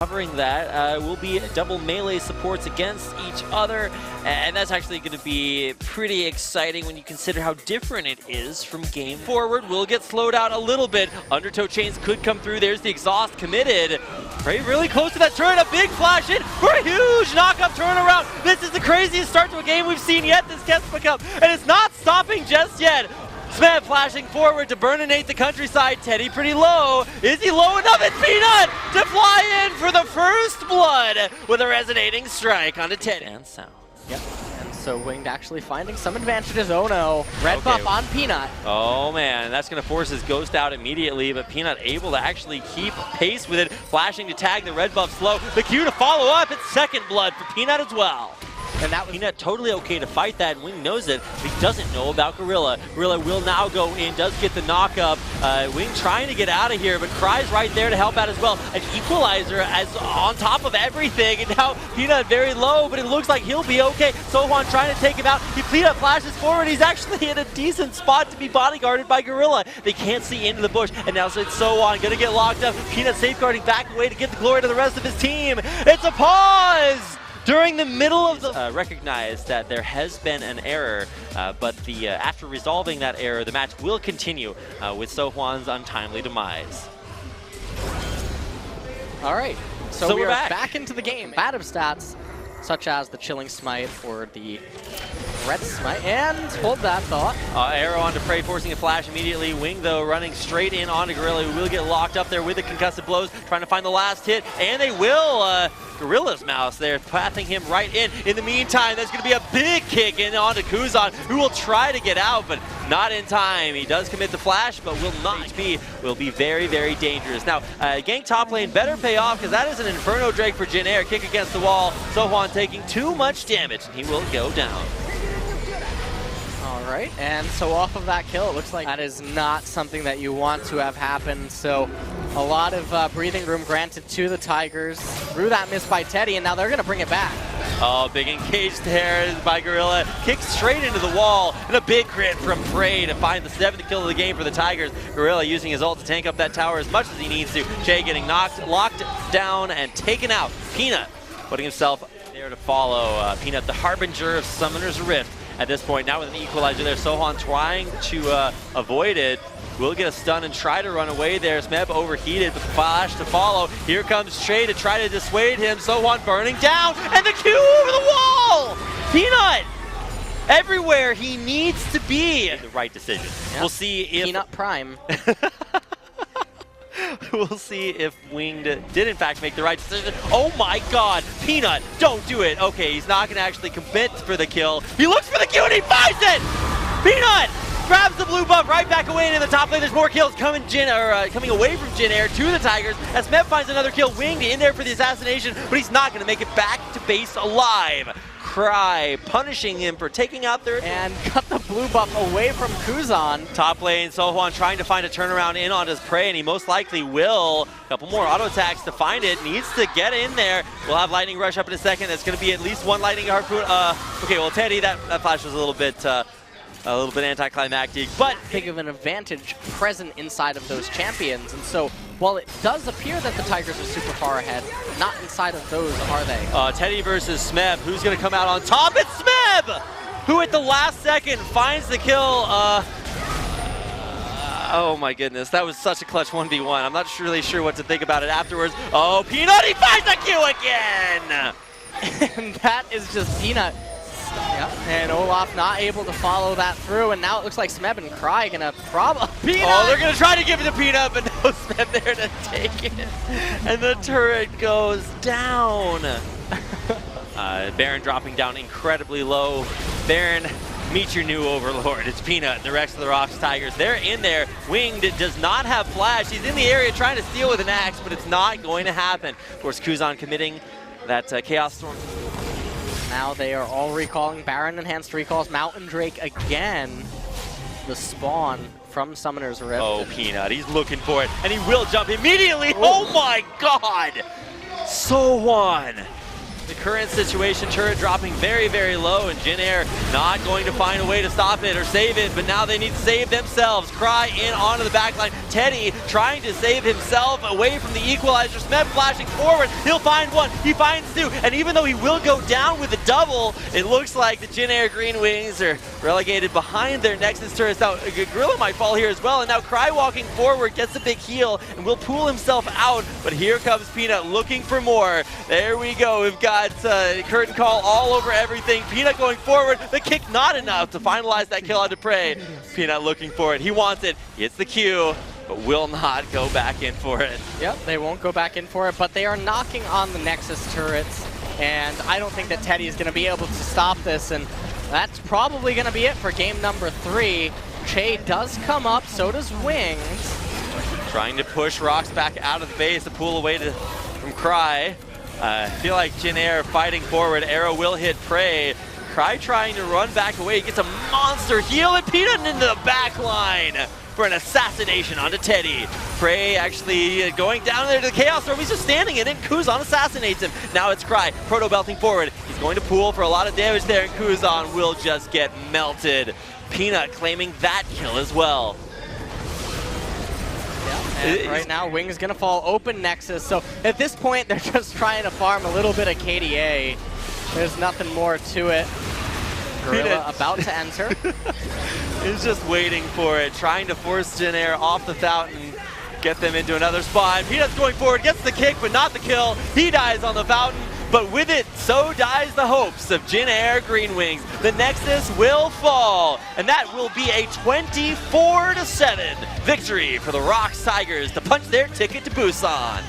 Covering that will be double melee supports against each other, and that's actually going to be pretty exciting when you consider how different it is from game forward. Will get slowed out a little bit. Undertow chains could come through. There's the exhaust committed. Really close to that turret. A big flash in for a huge knock-up turnaround. This is the craziest start to a game we've seen yet this Kespa Cup, and it's not stopping just yet. Smeb flashing forward to burninate the countryside. Teddy pretty low. Is he low enough? It's Peanut to fly in for the first blood with a resonating strike onto Teddy. And sound. Yep. And so Winged actually finding some advantages. Oh no. Red buff on Peanut. Oh man, that's going to force his ghost out immediately, but Peanut able to actually keep pace with it. Flashing to tag the red buff slow. The Q to follow up. It's second blood for Peanut as well. And that was Peanut totally okay to fight that. Wing knows it, but he doesn't know about Gorilla. Gorilla will now go in, does get the knock up. Wing trying to get out of here, but Cry's right there to help out as well. An equalizer as on top of everything, and now Peanut very low, but it looks like he'll be okay. Sohwan trying to take him out. Peanut flashes forward. He's actually in a decent spot to be bodyguarded by Gorilla. They can't see into the bush, and now it's Sohwan gonna get locked up. Peanut safeguarding back away to get the glory to the rest of his team. It's a pause! During the middle of the recognized that there has been an error, but after resolving that error, the match will continue with Sohwan's untimely demise. All right, so we're back into the game. Combative stats such as the Chilling Smite or the Red Smite, and hold that thought. Arrow onto Prey, forcing a flash immediately. Wing, though, running straight in onto Gorilla, who will get locked up there with the concussive blows, trying to find the last hit, and they will. Gorilla's mouse there, pathing him right in. In the meantime, there's going to be a big kick in onto Kuzan, who will try to get out, but not in time. He does commit the flash, but will not. HP will be very, very dangerous. Now, gank top lane better pay off, because that is an Inferno Drake for Jin Air. Kick against the wall. Sohwan taking too much damage, and he will go down. All right, and so off of that kill, it looks like that is not something that you want to have happen. So a lot of breathing room granted to the Tigers through that miss by Teddy, and now they're going to bring it back. Oh, big engage there by Gorilla. Kicks straight into the wall, and a big crit from Prey to find the 7th kill of the game for the Tigers. Gorilla using his ult to tank up that tower as much as he needs to. Jay getting locked down and taken out. Peanut putting himself there to follow. Peanut, the harbinger of Summoner's Rift. At this point, now with an equalizer there, Sohwan trying to avoid it. Will get a stun and try to run away there. Smeb overheated, but the flash to follow. Here comes Trey to try to dissuade him. Sohwan burning down, and the Q over the wall! Peanut! Everywhere he needs to be. The right decision. Yep. We'll see if... Peanut Prime. We'll see if Winged did in fact make the right decision. Oh my god, Peanut, don't do it. Okay, he's not gonna actually commit for the kill. He looks for the Q and he finds it! Peanut grabs the blue buff right back away into the top lane. There's more kills coming away from Jin Air to the Tigers as Smeb finds another kill. Winged in there for the assassination, but he's not gonna make it back to base alive. Cry punishing him for taking out their... And cut the blue buff away from Kuzan. Top lane, Sohwan trying to find a turnaround in on his Prey, and he most likely will. A couple more auto attacks to find it. Needs to get in there. We'll have Lightning Rush up in a second. That's going to be at least one Lightning Harpoon. Okay, well, Teddy, that flash was a little bit anticlimactic, but big of an advantage present inside of those champions. And so while it does appear that the Tigers are super far ahead, not inside of those, are they? Teddy versus Smeb. Who's going to come out on top? It's Smeb, who at the last second finds the kill. Oh my goodness, that was such a clutch 1v1. I'm not really sure what to think about it afterwards. Oh, Peanut, he finds the Q again! And that is just Peanut. Yep. And Olaf not able to follow that through, and now it looks like Smeb and Cry gonna Peanut! Oh, they're gonna try to give it to Peanut, but no Smeb there to take it. And the turret goes down. Baron dropping down incredibly low. Baron, meet your new overlord. It's Peanut and the rest of the ROX Tigers. They're in there. Winged does not have flash. He's in the area trying to steal with an axe, but it's not going to happen. Of course, Kuzan committing that Chaos Storm. Now they are all recalling. Baron enhanced recalls. Mountain Drake again. The spawn from Summoner's Rift. Oh, Peanut. He's looking for it, and he will jump immediately. Oh my god! Sohwan the current situation, turret dropping very, very low, and Jin Air not going to find a way to stop it or save it, but now they need to save themselves. Cry in onto the backline. Teddy trying to save himself away from the equalizer. Smeb flashing forward. He'll find one. He finds two. And even though he will go down with a double, it looks like the Jin Air Green Wings are relegated behind their Nexus turrets. Now, Gorilla might fall here as well, and now Cry walking forward gets a big heal and will pull himself out, but here comes Peanut looking for more. There we go. We've got curtain call all over everything. Peanut going forward. The kick not enough to finalize that kill on Dupre. Peanut looking for it. He wants it. He hits the Q, but will not go back in for it. Yep, they won't go back in for it, but they are knocking on the Nexus turrets, and I don't think that Teddy is going to be able to stop this, and that's probably going to be it for game number 3. Che does come up, so does Wings. Trying to push ROX back out of the base to pull away from Cry. I feel like Jin Air fighting forward. Arrow will hit Prey. Cry trying to run back away. He gets a monster heal and Peanut into the back line for an assassination onto Teddy. Prey actually going down there to the Chaos Orb. He's just standing in it. Kuzan assassinates him. Now it's Cry. Proto belting forward. He's going to pull for a lot of damage there, and Kuzan will just get melted. Peanut claiming that kill as well. And right now, Wing's gonna fall open Nexus. So at this point, they're just trying to farm a little bit of KDA. There's nothing more to it. Gorilla about to enter. He's just waiting for it, trying to force Jin Air off the fountain, get them into another spot. Peanut's going forward, gets the kick, but not the kill. He dies on the fountain. But with it, so dies the hopes of Jin Air Green Wings. The Nexus will fall, and that will be a 24-7 victory for the ROX Tigers to punch their ticket to Busan.